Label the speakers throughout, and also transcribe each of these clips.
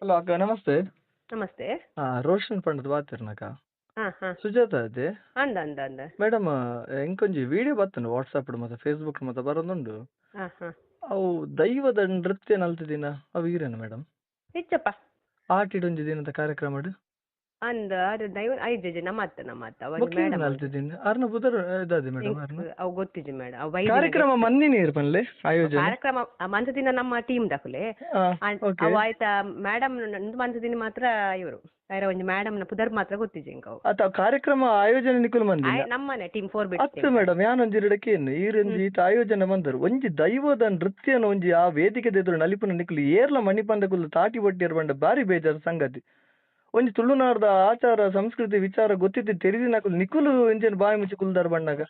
Speaker 1: Hello ಅಕ್ಕ ನಮಸ್ತೆ.
Speaker 2: ನಮಸ್ತೆ.
Speaker 1: ರೋಷನ್ ಪಂಡದ್ ಬಾತಿರ್ನಕ
Speaker 2: ಹಾ ಹಾ
Speaker 1: ಸುಜಾತ ಅದೇ
Speaker 2: ಅಂದ ಅಂದ ಅಂದ
Speaker 1: ಮೇಡಮ್. ಎಂಕೊಂಜಿ ವಿಡಿಯೋ ಬತ್ತನು ವಾಟ್ಸಾಪ್ ಮತ್ತೆ ಫೇಸ್ಬುಕ್ ಮತ್ತೆ ಬರೋದುಂಡು.
Speaker 2: ಹಾ ಹಾ
Speaker 1: ಅವು ದೈವದ ನೃತ್ಯ ನಲ್ತಿದಿನ ಅವು ಈರೇನು ಮೇಡಮ್?
Speaker 2: ಹೆಚ್ಚಪ್ಪ
Speaker 1: ಆಟಿಡೊಂಜಿ ದಿನದ ಕಾರ್ಯಕ್ರಮ
Speaker 2: ಅಂದ ಅದು ದೈವ ಐದು ನಮ್ಮ ಅತ್ತ ಅವಾಗ
Speaker 1: ಬೊಕ್ಕಿಂಗ್
Speaker 2: ಮೇಡಮ್
Speaker 1: ನಲ್ತಿದ್ದೀನಿ ಅರ್ನ ಬುಧರ್ ಇದಾದೆ ಮೇಡಮ್ ಅರ್ನ
Speaker 2: ಅವು ಗೊತ್ತಿಜಿ ಮೇಡಮ್ ಅವು
Speaker 1: ಕಾರ್ಯಕ್ರಮ ಮಂದಿನಿ ಇರ್ಪನ್ಲೆ ಆಯೋಜನೆ
Speaker 2: ಕಾರ್ಯಕ್ರಮ ಮಂತದಿನ ನಮ್ಮ ಟೀಮ್ ದಕುಲೆ ಅವು ಆಯ್ತಾ ಮೇಡಮ್ ಮಂತದಿನ ಮಾತ್ರ ಇವರು ಬೇರೆ ಒಂದು ಮೇಡಮ್ ನ ಪುದರ್ ಮಾತ್ರ ಗೊತ್ತಿಜಿ ಇಂಕವು
Speaker 1: ಅತ್ತ ಕಾರ್ಯಕ್ರಮ ಆಯೋಜನೆ ನಿಕುಲು ಮಂದಿ
Speaker 2: ನಮ್ಮನೆ ಟೀಮ್ 4 ಬಿಟ್
Speaker 1: ಅತ್ತ ಮೇಡಮ್ ಯಾನೊಂಜಿ ಎರಡಕ್ಕೇನು ಈರೊಂಜಿ ಈತ ಆಯೋಜನೆ ಬಂದರು ಒಂಜಿ ದೈವದ ನೃತ್ಯನ ಒಂಜಿ ಆ ವೇದಿಕೆ ಎದುರು ನಲಿಪುನ ನಿಕುಲು ಏರ್ಲ ಮಣಿಪಂದಕುಲು ತಾಟಿ ಬಟ್ಟಿಯರ್ ಬಂಡ ಬಾರಿ ಬೇಜಾರು ಸಂಗತಿ. ಒಂಜಿ ತುಳುನಾಡ್ದ ಆಚಾರ ಸಂಸ್ಕೃತಿ ವಿಚಾರ ಗೊತ್ತಿದ್ದು ತೆರಿದಿನಕುಲು ನಿಕುಲು ಎಂಚೇನು ಬಾಯಿ ಮುಚ್ಚಿ ಕುಲ್ದಾರ್ ಬಣ್ಣಾಗ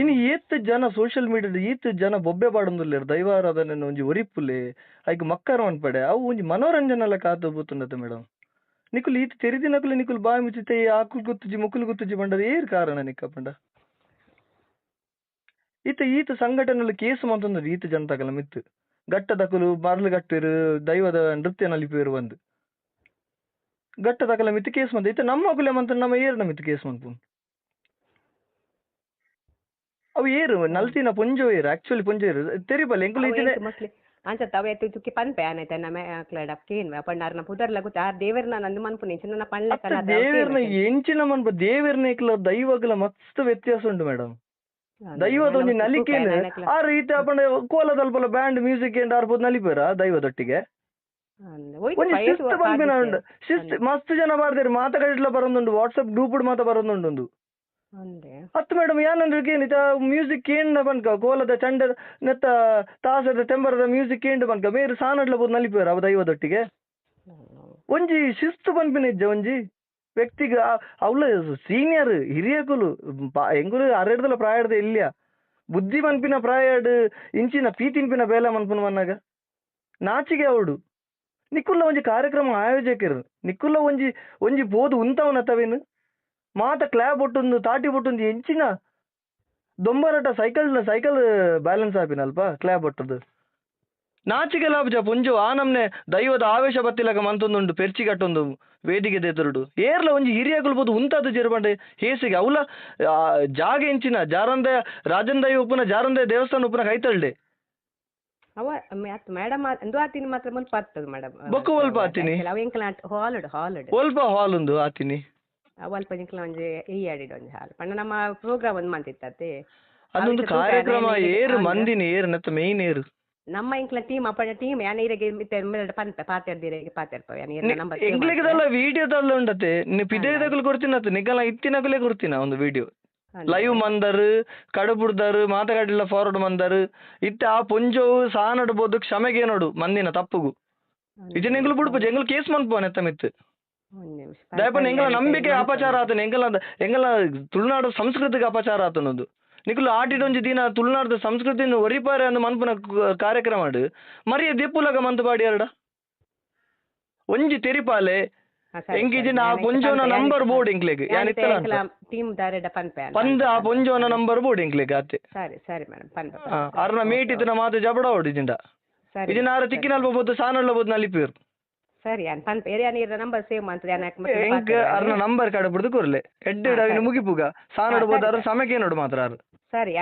Speaker 1: ಇನ್ನು ಏತ್ ಜನ ಸೋಷಿಯಲ್ ಮೀಡಿಯಾದ ಈತ್ ಜನ ಬೊಬ್ಬೆ ಪಾಡೊಂದುಲ್ಲೇರು ದೈವಾರಾಧನೆ ಒಂಜಿ ಒರಿಪುಲೆ ಐಕ್ ಮಕ್ಕರ್ ಮನ್ಪಡೆ ಅವು ಒಂಜಿ ಮನೋರಂಜನೆ ಕಾತು ಬೂತುಂಡತೆ ಮೇಡಮ್. ನಿಕುಲು ಈತ್ ತೆರಿದಿನಕುಲು ನಿಕುಲು ಬಾಯಿ ಮುಚ್ಚಿತೆ ಆಕುಲ್ ಗುತ್ತುಜಿ ಮುಕ್ಕುಲು ಗುತ್ತುಜಿ ಬಂಡದ ಏರ್ ಕಾರಣ ನಿಕ್ಕ ಪಂಡ ಈತ ಸಂಘಟನೆಯಲ್ಲಿ ಕೇಸು ಮಂತಂದ್ರೆ ಈತ ಜನತಾಗಲ ಮಿತ್ತು ಗಟ್ಟದಕುಲು ಮರಳು ಗಟ್ಟಿರು ದೈವದ ನೃತ್ಯ ನಲಿಪೇರು ಒಂದು ಗಟ್ಟದಕಲ ಮಿತ್ತು ಕೇಸ್ ಮಂತ ಈತ ನಮ್ಮ ಕುಲೆ ಮಂತ ನಮ್ಮ ಏರ್ನ ಮಿತ್ತು ಕೇಸ್ ಮಂತು ಅವು ಏರು ನಲ್ತಿನ ಪೊಂಜೋ ಏರು ಆಕ್ಚುಲಿ ಪೊಂಜೋ ಏರು ತೆರಿಬಲ್ಲ ಎಂಕುಲು
Speaker 2: ಅಂಚ ತವೆ ತುಕಿ ಪನ್ಪೆ ಆನೈತ ನಮ ಕ್ಲಡ ಕೇನ್ ಪಂಡಾರ್ನ ಪುದರ್ಲ ಗೊತ್ತ ಆ ದೇವರ್ನ ನಂದು ಮನ್ಪುನಿ ಇಂಚಿನ ಪಣ್ಣ ಕಲ
Speaker 1: ದೇವರ್ನ ಎಂಚಿನ ಮನ್ಪ ದೇವರ್ನ ಏಕಲ ದೈವಗಲ ಮಸ್ತ್ ವ್ಯತ್ಯಾಸ ಉಂಟು ಮೇಡಮ್. ದೈವದ ಒಂಜಿ ನಲಿಕೇನು ಆ ರೀತಿ ಪಂಡ ಕೋಲದಲ್ಪಲ ಬ್ಯಾಂಡ್ ಮ್ಯೂಸಿಕ್ ಏನ್ ಆರ್ಬೋದು ನಲಿಪೇರ ದೈವದೊಟ್ಟಿಗೆ ಶಿಸ್ತು ಪನ್ಪಿನ ಉಂಡು ಶಿಸ್ತು ಮಸ್ತ್ ಜನ ಬಾರ್ದೇರು ಮಾತಾಡಿಟ್ಲ ಬರೋದುಂಡು ವಾಟ್ಸಪ್ ಗ್ರೂಪ್ ಮಾತ ಬರೋದುಂಡು ಹತ್ತು ಮೇಡಮ್ ಏನಂದ್ರೆ ಏನಿತ ಮ್ಯೂಸಿಕ್ ಏನ್ ಬನ್ಕ ಕೋಲದ ಚಂಡ ನೆತ್ತ ತಾಸದ ತೆಂಬರದ ಮ್ಯೂಸಿಕ್ ಏನ್ ಬನ್ಕ ಬೇರೆ ಸಾನಡ್ಲ ಬೋದು ನಲಿಪೇರ ಅವ ದೈವದೊಟ್ಟಿಗೆ ಒಂಜಿ ಶಿಸ್ತು ಪನ್ಪಿನ ಇಜ್ಜ ಒಂಜಿ ವ್ಯಕ್ತಿಗ ಅವಳ ಸೀನಿಯರ್ ಹಿರಿಯಕುಲು ಎಂಗುಲು ಅರೆಡ್ದಲ ಪ್ರಾಯಡ್ದ ಇಲ್ಯ ಬುದ್ಧಿ ಮನ್ಪಿನ ಪ್ರಾಯಡ್ ಇಂಚಿನ ಪೀತಿನ್ಪಿನ ಬೇಲ ಮನ್ಪುನ ಮನ್ನಾಗ ನಾಚಿಗೆ ಅವಡು ನಿಕ್ಕುಲ್ಲ ಒಂಜಿ ಕಾರ್ಯಕ್ರಮ ಆಯೋಜಕರು ನಿಕ್ಕುಲ್ಲ ಒಂಜಿ ಬೋದು ಉಂತವನ ತವೇನು ಮಾತ ಕ್ಲಾಬ್ ಒಟ್ಟೊಂದು ತಾಟಿ ಒಟ್ಟೊಂದು ಎಂಚಿನ ದೊಂಬರಟ ಸೈಕಲ್ ಬ್ಯಾಲೆನ್ಸ್ ಆಪಿನಲ್ಪ ಕ್ಲಾಬ್ ಒಟ್ಟದು ನಾಚಿಗೆ ಲಾಭ ಪುಂಜು ಆ ನಮ್ನೆ ದೈವದ ಆವೇಶ ಬತ್ತಿಲಕ ಮಂತೊಂದುಂಡು ಪೆರ್ಚಿಗಟ್ಟೊಂದು ವೇದಿಕೆ ಎದುರುಡು ಏರ್ಲ ಒಂಜಿ ಹಿರಿಯಕುಲು ಬೋದು ಉಂತದ್ದು ಜೆರ್ಬಂಡೆ ಹೇಸಿಗೆ ಅವಲ ಜಾಗ ಎಂಚಿನ ಜಾರಂದ ರಾಜಂದೈ ಉಪ್ಪುನ ಜಾರಂದ ದೇವಸ್ಥಾನ ಉಪ್ಪುನ ಕೈತಳ್ಳೆ
Speaker 2: ಅವ ಮೇಡಮ್ ಅಂದು ಆತಿನಿ ಮಾತ್ರ ಮುಲ್ಪ ಆಗ್ತದೆ ಮೇಡಮ್
Speaker 1: ಬೊಕ್ಕ ಒಲ್ಪ ಆತಿನಿ ಒಲ್ಪ ಹಾಲ್ ಉಂದು ಆತಿನಿ
Speaker 2: ಅಲ್ಪ ಜಿಂಕಲ ಒಂಜಿ ಈ ಆಡಿಡ್ ಒಂಜಿ ಹಾಲ್ ಪಂಡ ನಮ್ಮ ಪ್ರೋಗ್ರಾಮ್ ಒಂದು ಮಂತಿತ್ತತೆ
Speaker 1: ಅದೊಂದು ಕಾರ್ಯಕ್ರಮ ಏರು ಮಂದಿನಿ ಏರು ನೆತ್ತ ಮೇಯ್ನ್ ಏರು
Speaker 2: ನಮ್ಮ ಇಂಕ್ಲ ಟೀಮ್ ಅಪ್ಪ ಟೀಮ್ ಯಾನ ಇರಗೆ ಪಂತ ಪಾತೆರ್ದಿರೆಗೆ ಪಾತೆರ್ಪ ಯಾನ ನಂಬರ್
Speaker 1: ಎಂಗ್ಲಿಗದಲ್ಲ ವಿಡಿಯೋದಲ್ಲ ಉಂಡತೆ ಪಿದೇದಕುಲು ಕೊಡ್ತಿನತ್ತು ನಿಗಲ ಇತ್ತಿನಕುಲೆ ಕೊಡ್ತಿನ ಒಂದು ವಿಡಿಯೋ ಲೈವ್ ಮಂದರ್ ಕಡುಬುಡ್ದಾರು ಮಾತಗಾಡಿಲ್ಲ ಫಾರ್ವರ್ಡ್ ಮಂದರ್ ಇತ್ತ ಆ ಪೊಂಜೋವು ಸಾನಡ್ಬೋದು ಕ್ಷಮೆಗೆ ನೋಡು ಮಂದಿನ ತಪ್ಪುಗು ಇದನ್ನ ಎಂಗ್ಲು ಬಿಡ್ಪು ಎಂಗ್ಲು ಕೇಸ್ ಮನ್ಪು ನೆತ್ತ ಮಿತ್ತು ದಯಪನ್ ಎಂಗಲ ನಂಬಿಕೆ ಅಪಚಾರ ಆತನ ಎಂಗಲ ತುಳುನಾಡು ಸಂಸ್ಕೃತಿಗೆ ಅಪಚಾರ ಆತನದು ನಿಕುಲು ಆಟಿಡೊಂಜಿ ದಿನ ತುಳುನಾಡು ಸಂಸ್ಕೃತಿನ ಒರಿಪಾರೆ ಅಂದು ಮನ್ಪುನ ಕಾರ್ಯಕ್ರಮ ಮರಿಯ ದೆಪ್ಪುಲಗ ಮಂತು ಬಾಡಿ ಎರಡ ಒಂಜಿ ತೆರಿಪಾಲೆ ಎಂಗಿಜಿನ ಆ ಪೊಂಜೋನ ನಂಬರ್ ಬೋರ್ಡ್ ಇಂಕ್ಲೆಗ್ ಪಂದ ಆ ಪೊಂಜೋನ ನಂಬರ್ ಬೋರ್ಡ್ ಇಂಕ್ಲೆಗ್ ಆತೆ ಅರ್ನ ಮೀಟಿನ ಮಾತು ಜಬಡ ಹೊಡಿಜಿಂಡ ಇದನ್ನ ತಿಕ್ಕಿನಲ್ಪ ಬೋದು ಸಾನಲ್ಲ ಬೋದು ನಲಿಪೇರು
Speaker 2: ಸರಿ ಪನ್ಪ ಏರಿಯಾನ ನಂಬರ್ ಸೇವ್ ಮಾಡ್ತದೆ
Speaker 1: ಅರ್ನ ನಂಬರ್ ಕಡೆ ಬಿಡ್ದು ಕೊರ್ಲೆ ಎಡ್ಡೆ ಮುಗಿಪುಗ ಸಾನಡ್ ಬೋದು ಅದ್ರ ಸಮಯಕ್ಕೆ ನೋಡು ಮಾತ್ರ ಸರಿ